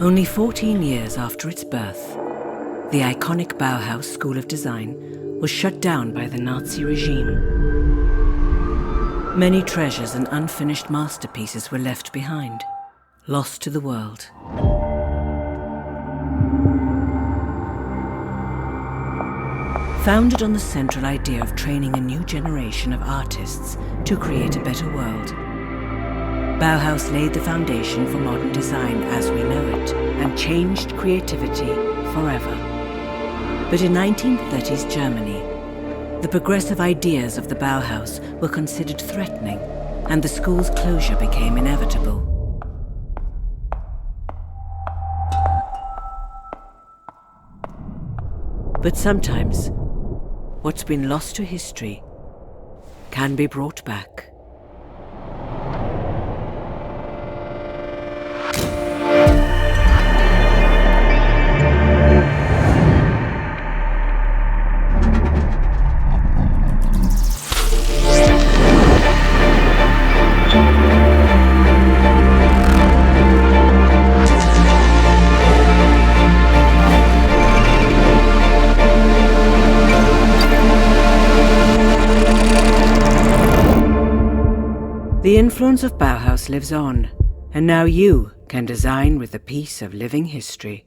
Only 14 years after its birth, the iconic Bauhaus School of Design was shut down by the Nazi regime. Many treasures and unfinished masterpieces were left behind, lost to the world. Founded on the central idea of training a new generation of artists to create a better world, Bauhaus laid the foundation for modern design as we know it and changed creativity forever. But in 1930s Germany, the progressive ideas of the Bauhaus were considered threatening, and the school's closure became inevitable. But sometimes, what's been lost to history can be brought back. The influence of Bauhaus lives on, and now you can design with a piece of living history.